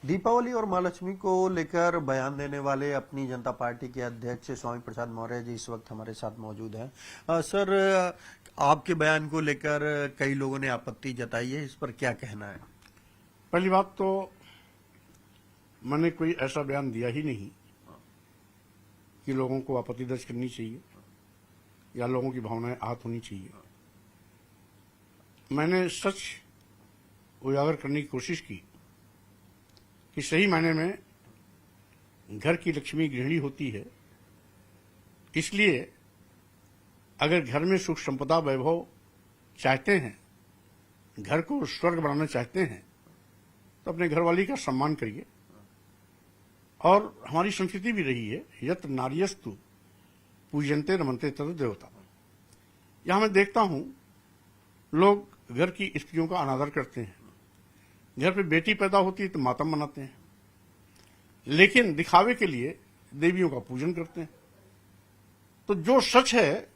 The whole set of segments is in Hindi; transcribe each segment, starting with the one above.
दीपावली और माँ लक्ष्मी को लेकर बयान देने वाले अपनी जनता पार्टी के अध्यक्ष स्वामी प्रसाद मौर्य जी इस वक्त हमारे साथ मौजूद हैं। सर, आपके बयान को लेकर कई लोगों ने आपत्ति जताई है, इस पर क्या कहना है? पहली बात तो मैंने कोई ऐसा बयान दिया ही नहीं कि लोगों को आपत्ति दर्ज करनी चाहिए या लोगों की भावनाएं आहत होनी चाहिए। मैंने सच उजागर करने की कोशिश की कि सही मायने में घर की लक्ष्मी गृहिणी होती है, इसलिए अगर घर में सुख संपदा वैभव चाहते हैं, घर को स्वर्ग बनाना चाहते हैं, तो अपने घरवाली का सम्मान करिए। और हमारी संस्कृति भी रही है, यत्र नार्यस्तु पूजन्ते रमन्ते तद देवता। यहां मैं देखता हूं लोग घर की स्त्रियों का अनादर करते हैं, घर पे बेटी पैदा होती है तो मातम मनाते हैं, लेकिन दिखावे के लिए देवियों का पूजन करते हैं। तो जो सच है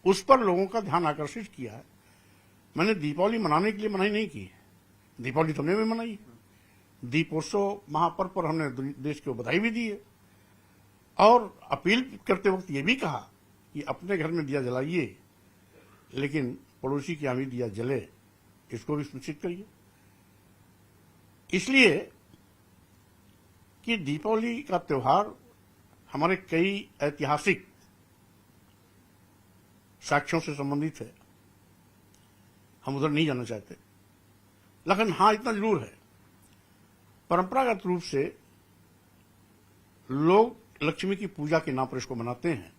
उस पर लोगों का ध्यान आकर्षित किया है। मैंने दीपावली मनाने के लिए मनाही नहीं की है, दीपावली तो हमने भी मनाई है। दीपोत्सव महापर्व पर हमने देश को बधाई भी दी है और अपील करते वक्त ये भी कहा कि अपने घर में दिया जलाइए, लेकिन पड़ोसी की यहाँ भी दिया जले, इसको भी सुनिश्चित करिए। इसलिए कि दीपावली का त्योहार हमारे कई ऐतिहासिक साक्ष्यों से संबंधित है, हम उधर नहीं जाना चाहते। लेकिन हां, इतना जरूर है, परंपरागत रूप से लोग लक्ष्मी की पूजा के नाम पर इसको मनाते हैं।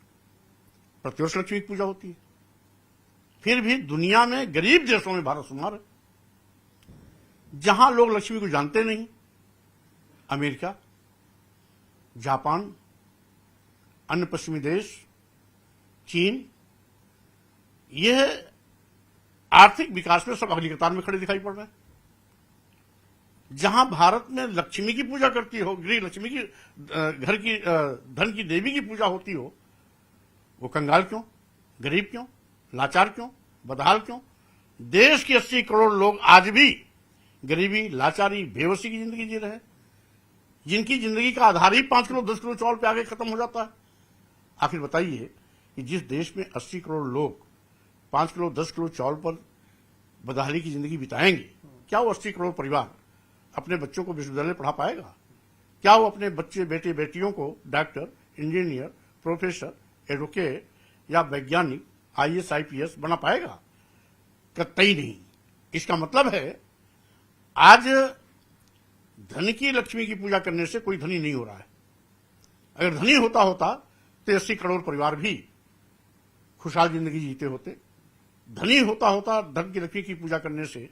प्रतिवर्ष लक्ष्मी की पूजा होती है, फिर भी दुनिया में गरीब देशों में भारत शुमार है जहां लोग लक्ष्मी को जानते नहीं। अमेरिका, जापान, अन्य पश्चिमी देश, चीन, यह आर्थिक विकास में सब अगली कतार में खड़े दिखाई पड़ रहे हैं। जहां भारत में लक्ष्मी की पूजा करती हो, गृह लक्ष्मी की, घर की, धन की देवी की पूजा होती हो, वो कंगाल क्यों, गरीब क्यों, लाचार क्यों, बदहाल क्यों? देश के 80 करोड़ लोग आज भी गरीबी, लाचारी, बेबसी की जिंदगी जी रहे हैं, जिनकी जिंदगी का आधार ही 5 किलो 10 किलो चावल पे आगे खत्म हो जाता है। आखिर बताइए कि जिस देश में 80 करोड़ लोग 5 किलो 10 किलो चावल पर बदहाली की जिंदगी बिताएंगे, क्या वो 80 करोड़ परिवार अपने बच्चों को विश्वविद्यालय पढ़ा पाएगा? क्या वो अपने बच्चे, बेटे, बेटियों को डॉक्टर, इंजीनियर, प्रोफेसर, एडवोकेट या वैज्ञानिक, IAS, IPS बना पाएगा? कतई नहीं। इसका मतलब है आज धन की लक्ष्मी की पूजा करने से कोई धनी नहीं हो रहा है। अगर धनी होता तो 80 करोड़ परिवार भी खुशहाल जिंदगी जीते होते। धनी होता धन की लक्ष्मी की पूजा करने से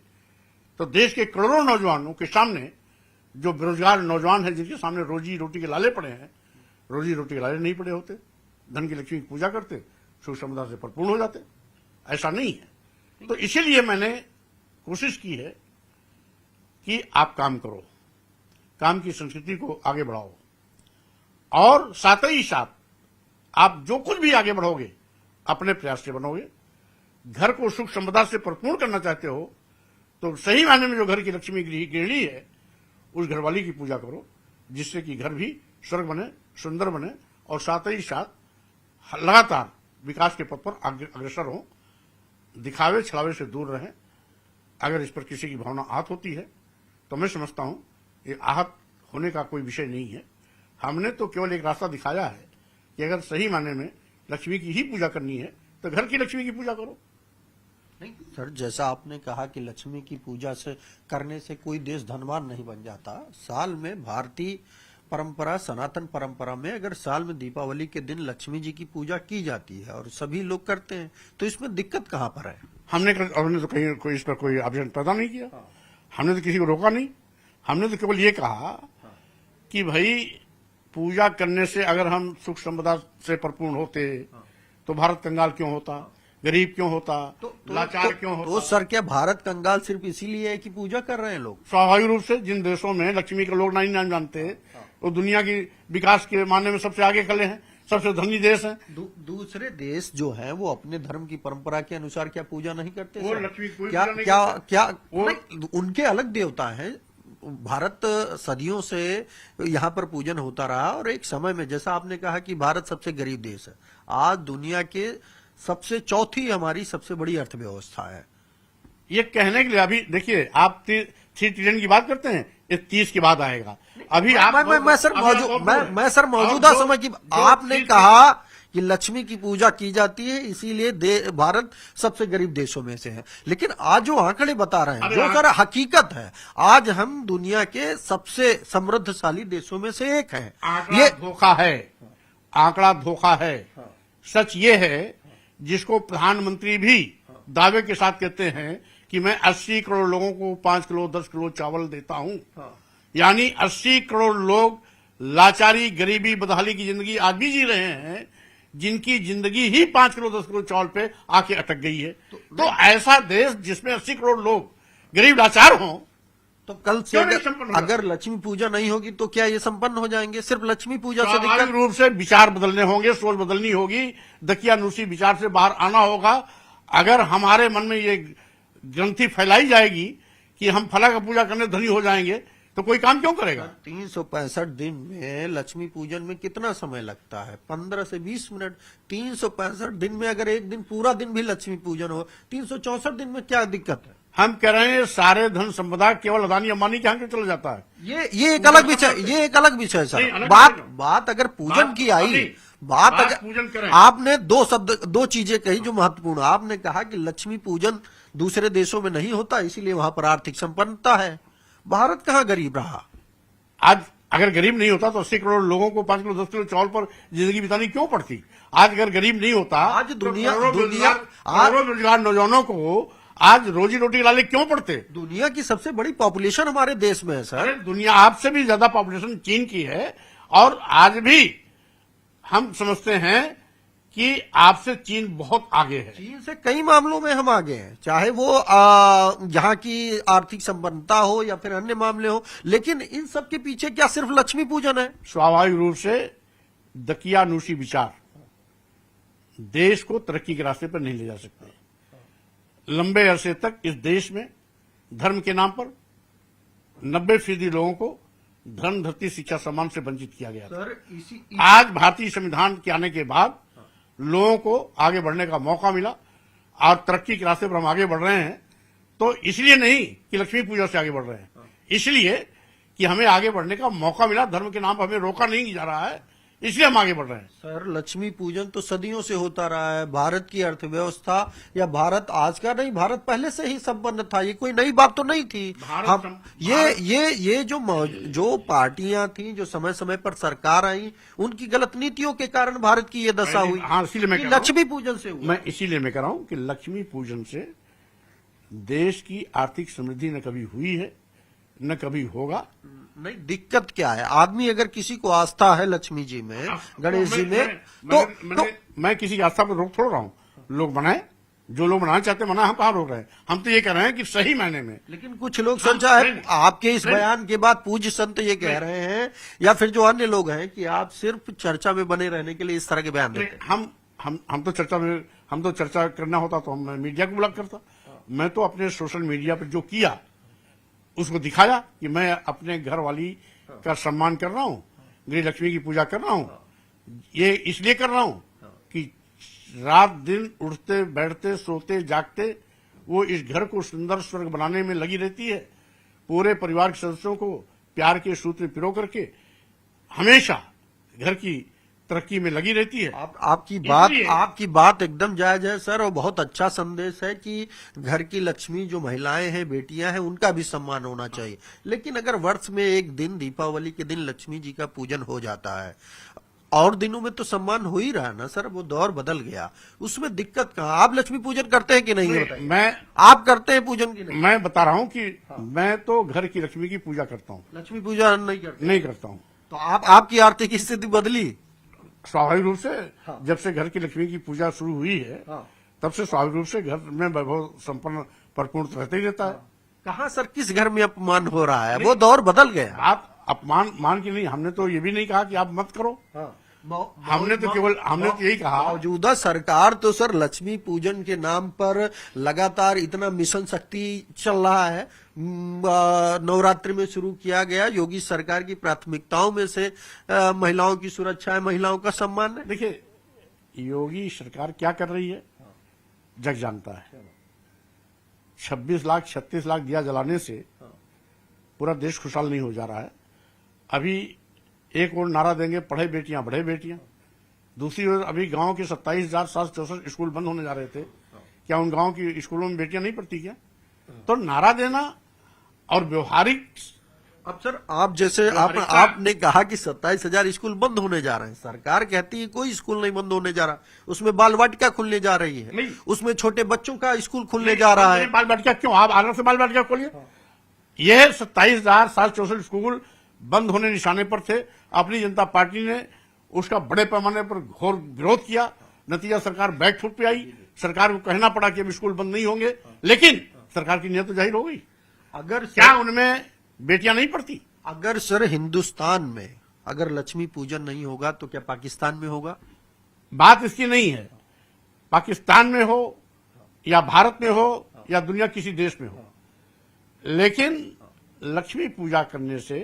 तो देश के करोड़ों नौजवानों के सामने, जो बेरोजगार नौजवान हैं जिनके सामने रोजी रोटी के लाले पड़े हैं, रोजी रोटी के लाले नहीं पड़े होते। धन की लक्ष्मी की पूजा करते, सुख समृद्धि से भरपूर हो जाते। ऐसा नहीं है। तो इसीलिए मैंने कोशिश की है कि आप काम करो, काम की संस्कृति को आगे बढ़ाओ, और साथ ही साथ आप जो कुछ भी आगे बढ़ोगे अपने प्रयास से बनोगे। घर को सुख संपदा से भरपूर करना चाहते हो तो सही मायने में जो घर की लक्ष्मी गृहिणी है, उस घरवाली की पूजा करो, जिससे कि घर भी स्वर्ग बने, सुंदर बने, और साथ ही साथ लगातार विकास के पथ पर अग्रसर हो, दिखावे छलावे से दूर रहें। अगर इस पर किसी की भावना आहत होती है तो मैं समझता हूं ये आहत होने का कोई विषय नहीं है। हमने तो केवल एक रास्ता दिखाया है कि अगर सही मायने में लक्ष्मी की ही पूजा करनी है तो घर की लक्ष्मी की पूजा करो। नहीं सर, जैसा आपने कहा कि लक्ष्मी की पूजा से करने से कोई देश धनवान नहीं बन जाता। साल में भारतीय परंपरा, सनातन परंपरा में अगर साल में दीपावली के दिन लक्ष्मी जी की पूजा की जाती है और सभी लोग करते हैं, तो इसमें दिक्कत कहां पर है? हमने तो कहीं कोई इस पर कोई ऑब्जेक्शन पैदा नहीं किया। हमने तो किसी को रोका नहीं। हमने तो केवल ये कहा कि भाई पूजा करने से अगर हम सुख संपदा से परिपूर्ण होते तो भारत कंगाल क्यों होता, गरीब क्यों होता, लाचार क्यों होता? तो सर, क्या भारत कंगाल सिर्फ इसीलिए है कि पूजा कर रहे हैं लोग? स्वाभाविक रूप से जिन देशों में लक्ष्मी के लोग नहीं नाम जानते, वो दुनिया की विकास के मामले में सबसे आगे खड़े हैं, सबसे धनी देश हैं। दूसरे देश जो हैं वो अपने धर्म की परंपरा के अनुसार क्या पूजा नहीं करते? वो लक्ष्मी की क्या पूजा नहीं क्या करते। क्या नहीं, उनके अलग देवता हैं। भारत सदियों से यहाँ पर पूजन होता रहा, और एक समय में जैसा आपने कहा कि भारत सबसे गरीब देश है, आज दुनिया के सबसे चौथी हमारी सबसे बड़ी अर्थव्यवस्था है। ये कहने के लिए अभी देखिए, आप 3 ट्रिलियन की बात करते हैं, ये 30 के बाद आएगा। अभी आप मैं सर मौजूदा समय की आपने कहा कि लक्ष्मी की पूजा की जाती है, इसीलिए भारत सबसे गरीब देशों में से है। लेकिन आज जो आंकड़े बता रहे हैं, जो सर हकीकत है, आज हम दुनिया के सबसे समृद्धशाली देशों में से एक हैं। ये धोखा है, आंकड़ा धोखा है। सच ये है, जिसको प्रधानमंत्री भी दावे के साथ कहते हैं कि मैं 80 करोड़ लोगों को 5 किलो 10 किलो चावल देता हूं, यानी 80 करोड़ लोग लाचारी, गरीबी, बदहाली की जिंदगी आज भी जी रहे हैं, जिनकी जिंदगी ही 5 किलो 10 किलो चावल पे आके अटक गई है। तो ऐसा देश जिसमें 80 करोड़ लोग गरीब लाचार हों, तो कल से अगर लक्ष्मी पूजा नहीं होगी तो क्या ये संपन्न हो जाएंगे? सिर्फ लक्ष्मी पूजा से स्वाभाविक रूप से विचार बदलने होंगे, सोच बदलनी होगी, दकियानूसी विचार से बाहर आना होगा। अगर हमारे मन में ये ग्रंथि फैलाई जाएगी कि हम फला का पूजा करने धनी हो जाएंगे, तो कोई काम क्यों करेगा? 365 दिन में लक्ष्मी पूजन में कितना समय लगता है? 15 से 20 मिनट। 365 दिन में अगर एक दिन पूरा दिन भी लक्ष्मी पूजन हो, 364 दिन में क्या दिक्कत है? हम कह रहे हैं सारे धन संपदा केवल अदानी अंबानी के यहाँ क्यों चला जाता है? ये एक अलग विषय, ये एक अलग विषय सर। बात अगर पूजन की आई, बात अगर पूजन करें, आपने दो चीजें कही जो महत्वपूर्ण। आपने कहा कि लक्ष्मी पूजन दूसरे देशों में नहीं होता, इसीलिए वहां पर आर्थिक संपन्नता है। भारत कहाँ गरीब रहा? आज अगर गरीब नहीं होता तो 80 करोड़ लोगों को 5 किलो 10 किलो चावल पर जिंदगी बितानी क्यों पड़ती? आज अगर गरीब नहीं होता, आज दुनिया बेरोजगार नौजवानों को आज रोजी रोटी के लाले क्यों पड़ते? दुनिया की सबसे बड़ी पॉपुलेशन हमारे देश में है सर। अरे दुनिया आपसे भी ज्यादा पॉपुलेशन चीन की है, और आज भी हम समझते हैं कि आपसे चीन बहुत आगे है। चीन से कई मामलों में हम आगे हैं, चाहे वो यहाँ की आर्थिक संपन्नता हो या फिर अन्य मामले हो। लेकिन इन सब के पीछे क्या सिर्फ लक्ष्मी पूजन है? स्वाभाविक रूप से दकियानूसी विचार देश को तरक्की के रास्ते पर नहीं ले जा सकते। लंबे अरसे तक इस देश में धर्म के नाम पर 90% लोगों को धन, धरती, शिक्षा, सम्मान से वंचित किया गया था। आज भारतीय संविधान के आने के बाद लोगों को आगे बढ़ने का मौका मिला और तरक्की के रास्ते पर हम आगे बढ़ रहे हैं। तो इसलिए नहीं कि लक्ष्मी पूजा से आगे बढ़ रहे हैं, इसलिए कि हमें आगे बढ़ने का मौका मिला। धर्म के नाम पर हमें रोका नहीं जा रहा है, इसलिए हम आगे बढ़ रहे हैं। सर, लक्ष्मी पूजन तो सदियों से होता रहा है। भारत की अर्थव्यवस्था, या भारत आज का नहीं, भारत पहले से ही संपन्न था, ये कोई नई बात तो नहीं थी। हम ये जो पार्टियां थी, जो समय समय पर सरकार आई, उनकी गलत नीतियों के कारण भारत की ये दशा हुई। हाँ, इसीलिए मैं लक्ष्मी पूजन से मैं इसीलिए मैं कह रहा हूं कि लक्ष्मी पूजन से देश की आर्थिक समृद्धि न कभी हुई है न कभी होगा। नहीं, दिक्कत क्या है? आदमी अगर किसी को आस्था है लक्ष्मी जी में, गणेश जी में, तो मैं किसी की आस्था पर रोक थोड़ रहा हूं। लोग बनाए, जो लोग बनाना चाहते मना, हम कहाँ रोक रहे हैं? हम तो ये कह रहे हैं कि सही मायने में। लेकिन कुछ लोग सोचा है आपके इस बयान के बाद पूज्य संत ये कह रहे हैं, या फिर जो अन्य लोग हैं, कि आप सिर्फ चर्चा में बने रहने के लिए इस तरह के बयान देते हैं। हम तो चर्चा करना होता तो हम मीडिया को ब्लॉक करता। मैं तो अपने सोशल मीडिया पर जो किया उसको दिखाया कि मैं अपने घर वाली का सम्मान कर रहा हूं, गृह लक्ष्मी की पूजा कर रहा हूं। ये इसलिए कर रहा हूं कि रात दिन उठते बैठते सोते जागते वो इस घर को सुंदर स्वर्ग बनाने में लगी रहती है। पूरे परिवार के सदस्यों को प्यार के सूत्र पिरो करके हमेशा घर की तरक्की में लगी रहती है। आपकी बात एकदम जायज है सर, और बहुत अच्छा संदेश है कि घर की लक्ष्मी जो महिलाएं हैं, बेटियां हैं, उनका भी सम्मान होना चाहिए। लेकिन अगर वर्ष में एक दिन, दीपावली के दिन लक्ष्मी जी का पूजन हो जाता है, और दिनों में तो सम्मान हो ही रहा है ना सर, वो दौर बदल गया, उसमें दिक्कत कहाँ? आप लक्ष्मी पूजन करते हैं कि नहीं? आप करते हैं पूजन की नहीं? मैं बता रहा हूँ कि मैं तो घर की लक्ष्मी की पूजा करता हूँ, लक्ष्मी पूजा नहीं करता हूँ। तो आपकी आर्थिक स्थिति बदली स्वाभाविक रूप से। जब से घर की लक्ष्मी की पूजा शुरू हुई है, तब से स्वाभाविक रूप से घर में वैभव संपन्न परिपूर्ण रहते ही रहता है। कहाँ सर, किस घर में अपमान हो रहा है? वो दौर बदल गया। आप अपमान मान के नहीं, हमने तो ये भी नहीं कहा कि आप मत करो। हमने तो यही कहा। मौजूदा सरकार तो सर लक्ष्मी पूजन के नाम पर लगातार इतना मिशन शक्ति चल रहा है। नवरात्रि में शुरू किया गया, योगी सरकार की प्राथमिकताओं में से महिलाओं की सुरक्षा है, महिलाओं का सम्मान है। देखिए, योगी सरकार क्या कर रही है जग जानता है। 26 लाख 36 लाख दिया जलाने से पूरा देश खुशहाल नहीं हो जा रहा है। अभी एक और नारा देंगे, पढ़े बेटियां बढ़े बेटियां। दूसरी ओर अभी गांव के 27,764 स्कूल बंद होने जा रहे थे। क्या उन गांव की स्कूलों में बेटियां नहीं पढ़ती क्या? तो नारा देना और व्यवहारिक। अब सर आप जैसे आपने कहा कि 27,000 स्कूल बंद होने जा रहे हैं। सरकार कहती है कोई स्कूल नहीं बंद होने जा रहा, उसमें बाल वाटिका खुलने जा रही है, उसमें छोटे बच्चों का स्कूल खुलने जा रहा है। बाल वाटिका क्यों? आप आगरा से बाल वाटिका खोलिए। यह 27,764 स्कूल बंद होने निशाने पर थे। अपनी जनता पार्टी ने उसका बड़े पैमाने पर घोर विरोध किया। नतीजा सरकार बैकफुट पे आई। सरकार को कहना पड़ा कि अब स्कूल बंद नहीं होंगे, लेकिन सरकार की नीयत तो जाहिर हो गई। अगर क्या उनमें बेटियां नहीं पढ़ती? अगर सर हिंदुस्तान में अगर लक्ष्मी पूजन नहीं होगा तो क्या पाकिस्तान में होगा? बात इसकी नहीं है पाकिस्तान में हो या भारत में हो या दुनिया किसी देश में हो, लेकिन लक्ष्मी पूजा करने से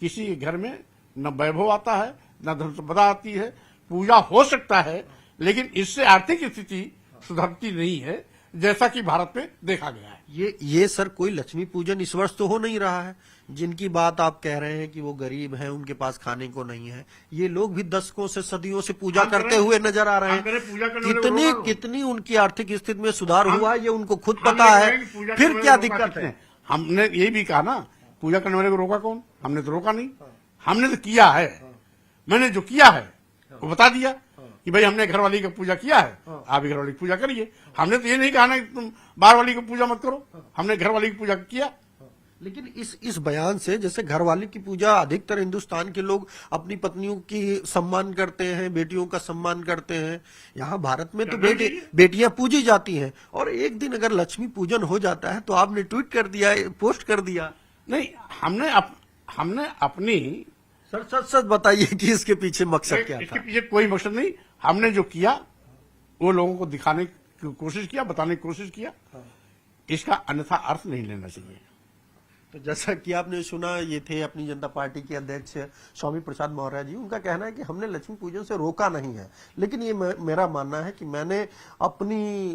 किसी के घर में न वैभव आता है, न धन संपदा आती है। पूजा हो सकता है, लेकिन इससे आर्थिक स्थिति सुधरती नहीं है, जैसा कि भारत में देखा गया है। ये सर कोई लक्ष्मी पूजन इस वर्ष तो हो नहीं रहा है। जिनकी बात आप कह रहे हैं कि वो गरीब हैं, उनके पास खाने को नहीं है, ये लोग भी दशकों से सदियों से पूजा करते हुए नजर आ रहे हैं। कितनी उनकी आर्थिक स्थिति में सुधार हुआ है ये उनको खुद पता है। फिर क्या दिक्कत है? हमने ये भी कहा ना, पूजा करने वाले को रोका कौन? हमने तो रोका नहीं, हमने तो किया है। मैंने जो किया है वो बता दिया कि भाई हमने घरवाली का पूजा किया है, आप भी घरवाली की पूजा करिए। हमने तो ये नहीं कहा ना कि तुम बाहर वाली की पूजा मत करो, हमने घरवाली की पूजा किया। लेकिन इस बयान से जैसे घरवाली की पूजा अधिकतर हिंदुस्तान के लोग अपनी पत्नियों की सम्मान करते हैं, बेटियों का सम्मान करते हैं। यहाँ भारत में तो बेटियां पूजी जाती हैं, और एक दिन अगर लक्ष्मी पूजन हो जाता है तो आपने ट्वीट कर दिया, पोस्ट कर दिया। नहीं, हमने अपनी सर सच बताइए कि इसके पीछे मकसद क्या था? इसके पीछे कोई मकसद नहीं। हमने जो किया वो लोगों को दिखाने की कोशिश किया, बताने की कोशिश किया। इसका अन्यथा अर्थ नहीं लेना चाहिए। तो जैसा कि आपने सुना, ये थे अपनी जनता पार्टी के अध्यक्ष स्वामी प्रसाद मौर्य जी। उनका कहना है कि हमने लक्ष्मी पूजन से रोका नहीं है, लेकिन ये मेरा मानना है कि मैंने अपनी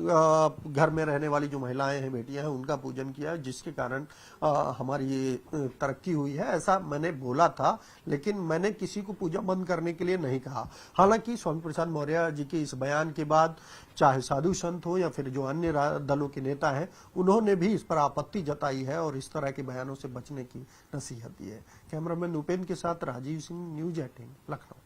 घर में रहने वाली जो महिलाएं हैं, बेटियां हैं, उनका पूजन किया, जिसके कारण हमारी ये तरक्की हुई है, ऐसा मैंने बोला था। लेकिन मैंने किसी को पूजा बंद करने के लिए नहीं कहा। हालांकि स्वामी प्रसाद मौर्य जी के इस बयान के बाद चाहे साधु संत हो या फिर जो अन्य दलों के नेता हैं, उन्होंने भी इस पर आपत्ति जताई है और इस तरह के बयानों से बचने की नसीहत दी है। कैमरामैन उपेंद्र के साथ राजीव सिंह, न्यूज़ 18 लखनऊ।